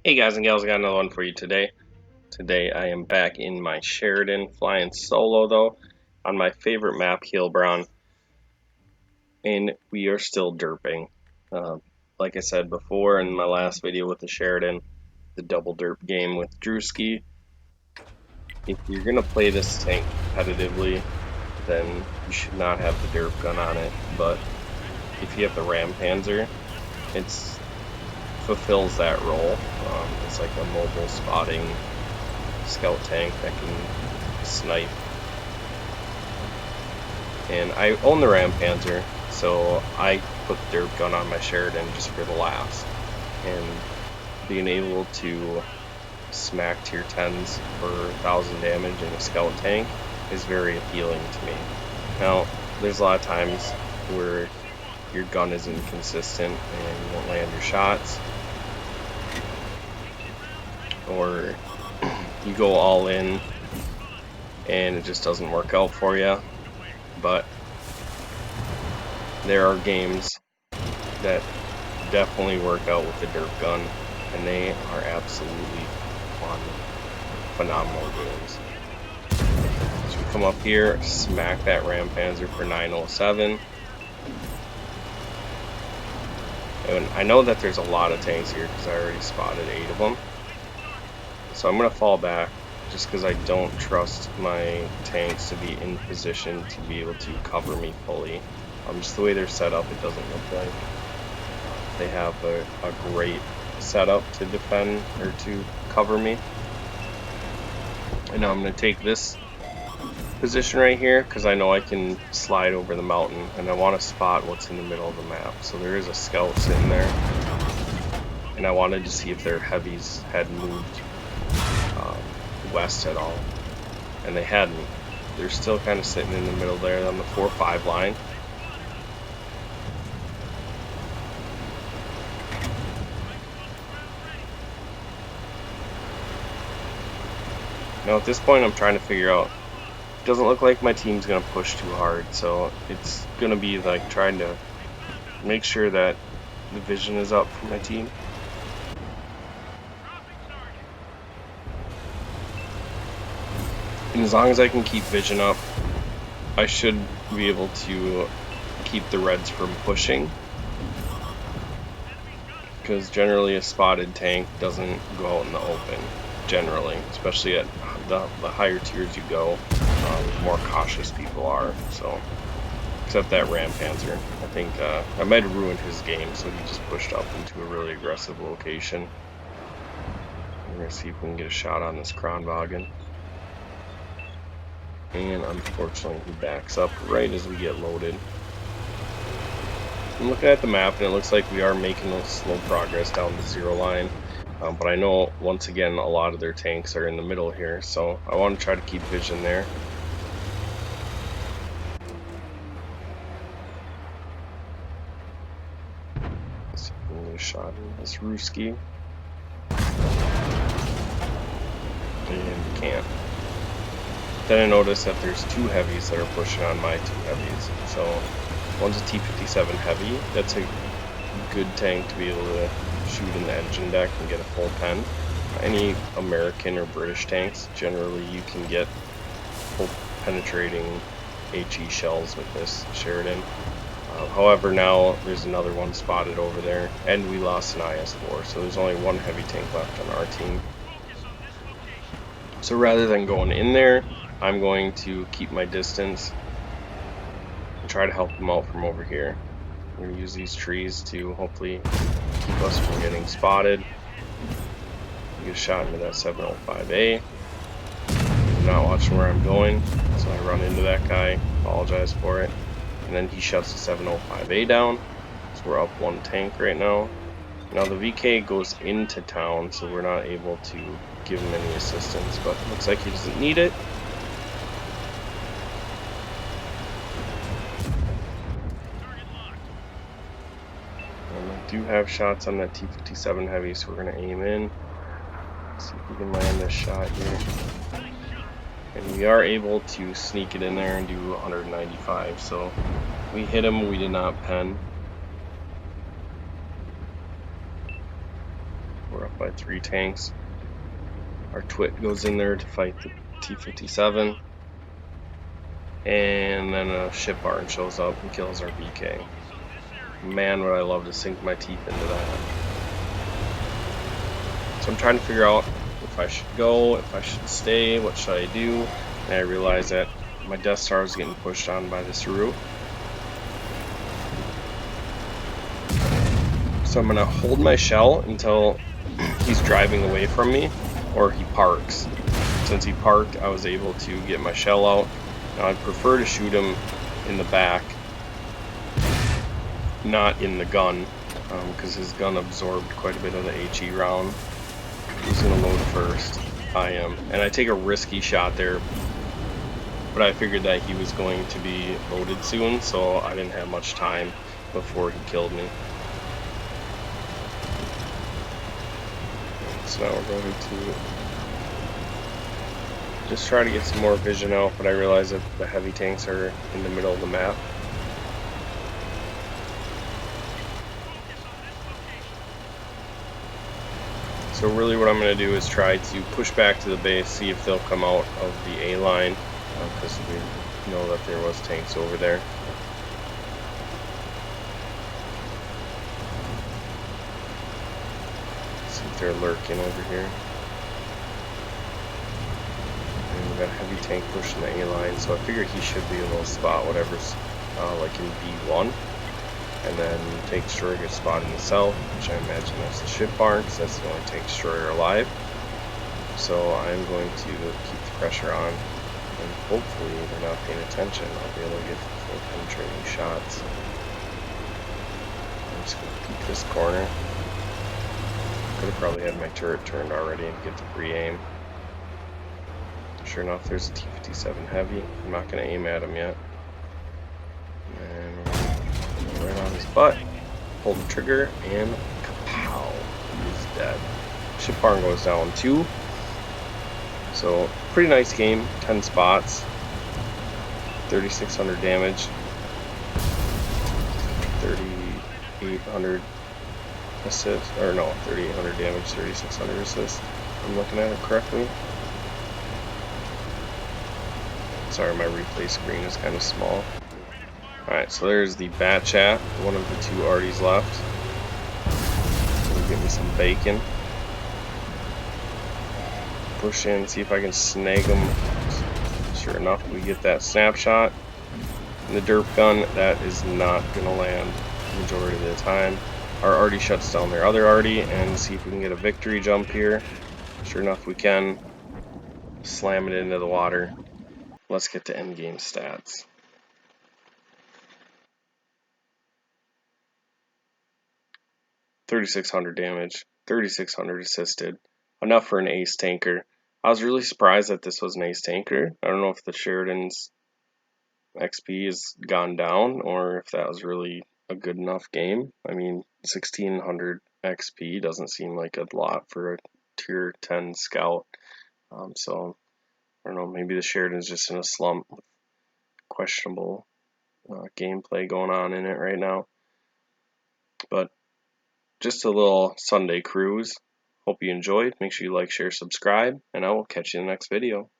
Hey guys and gals, I got another one for you today. Today I am back in my Sheridan, flying solo though, on my favorite map, Heilbronn, and we are still derping. Uh, like I said before in my last video with the Sheridan, the double derp game with Drewski, if you're going to play this tank competitively, then you should not have the derp gun on it, but if you have the Ram Panzer, it fulfills that role. It's like a mobile spotting scout tank that can snipe. And I own the Ram Panzer, so I put the derp gun on my Sheridan just for the laughs. And being able to smack tier 10s for 1,000 damage in a scout tank is very appealing to me. Now, there's a lot of times where your gun is inconsistent and you won't land your shots, or you go all in and it just doesn't work out for you. But there are games that definitely work out with the derp gun, and they are absolutely fun, phenomenal games. So we come up here, smack that Ram Panzer for 907. And I know that there's a lot of tanks here because I already spotted 8 of them. So I'm going to fall back just because I don't trust my tanks to be in position to be able to cover me fully. Just the way they're set up, it doesn't look like they have a great setup to defend or to cover me. And now I'm going to take this position right here because I know I can slide over the mountain, and I want to spot what's in the middle of the map. So there is a scout sitting there, and I wanted to see if their heavies had moved west at all, and they hadn't. They're still kind of sitting in the middle there on the 4-5 line. Now at this point I'm trying to figure out, it doesn't look like my team's going to push too hard, so it's going to be like trying to make sure that the vision is up for my team. And as long as I can keep vision up, I should be able to keep the Reds from pushing, because generally a spotted tank doesn't go out in the open, generally, especially at the higher tiers you go, the more cautious people are. So, except that Ram Panzer, I think I might have ruined his game, so he just pushed up into a really aggressive location. We're going to see if we can get a shot on this Kronwagen. And unfortunately he backs up right as we get loaded. I'm looking at the map and it looks like we are making a slow progress down the 0 line. But I know once again a lot of their tanks are in the middle here, so I want to try to keep vision there. Let's see if we can get a shot in this Ruski. And we can't. Then I noticed that there's 2 heavies that are pushing on my 2 heavies. So one's a T-57 heavy. That's a good tank to be able to shoot in the engine deck and get a full pen. Any American or British tanks, generally you can get full penetrating HE shells with this Sheridan. However, now there's another one spotted over there, and we lost an IS-4, so there's only 1 heavy tank left on our team. So rather than going in there, I'm going to keep my distance and try to help them out from over here. We're going to use these trees to hopefully keep us from getting spotted. Get a shot into that 705A. I'm not watching where I'm going, so I run into that guy, apologize for it, and then he shuts the 705A down. So we're up 1 tank right now. Now the VK goes into town, so we're not able to give him any assistance, but it looks like he doesn't need it. And I do have shots on that T-57 heavy, so we're going to aim in. See if we can land this shot here. And we are able to sneak it in there and do 195, so we hit him, we did not pen. we're up by 3 tanks. Our Twit goes in there to fight the T-57. And then a ship barn shows up and kills our BK. Man, would I love to sink my teeth into that. So I'm trying to figure out if I should go, if I should stay, what should I do? And I realized that my Death Star was getting pushed on by this route. So I'm going to hold my shell until he's driving away from me, or he parks. Since he parked, I was able to get my shell out. Now I'd prefer to shoot him in the back, not in the gun, because his gun absorbed quite a bit of the HE round. Who's going to load first? I am. And I take a risky shot there, but I figured that he was going to be loaded soon, so I didn't have much time before he killed me. So now we're going to just try to get some more vision out, but I realize that the heavy tanks are in the middle of the map. So really what I'm going to do is try to push back to the base, see if they'll come out of the A line, because we know that there was tanks over there. See if they're lurking over here. And we got a heavy tank pushing the A line, so I figure he should be able to spot whatever's like in B1. And then tank destroyer gets spotted in the south, which I imagine that's the ship barn, because that's the only tank destroyer alive. So I'm going to keep the pressure on, and hopefully they're not paying attention. I'll be able to get full penetrating shots. I'm just going to peek this corner. Could have probably had my turret turned already and get the pre-aim. Sure enough, there's a T-57 heavy. I'm not going to aim at him yet. And right on his butt, pull the trigger, and kapow, he's dead. Ship barn goes down 2. So, pretty nice game, 10 spots, 3,600 damage, 3,800 assists, or no, 3,800 damage, 3,600 assists, if I'm looking at it correctly. Sorry, my replay screen is kind of small. Alright, so there's the bat chat, one of the 2 arties left. Give me some bacon. Push in, see if I can snag them. Sure enough, we get that snapshot. And the derp gun, that is not going to land the majority of the time. Our arty shuts down their other arty, and see if we can get a victory jump here. Sure enough, we can. Slam it into the water. Let's get to endgame stats. 3,600 damage, 3,600 assisted. Enough for an ace tanker. I was really surprised that this was an ace tanker. I don't know if the Sheridan's XP has gone down or if that was really a good enough game. I mean, 1,600 XP doesn't seem like a lot for a tier 10 scout. So, I don't know, maybe the Sheridan's just in a slump with questionable gameplay going on in it right now. But just a little Sunday cruise. Hope you enjoyed. Make sure you like, share, subscribe, and I will catch you in the next video.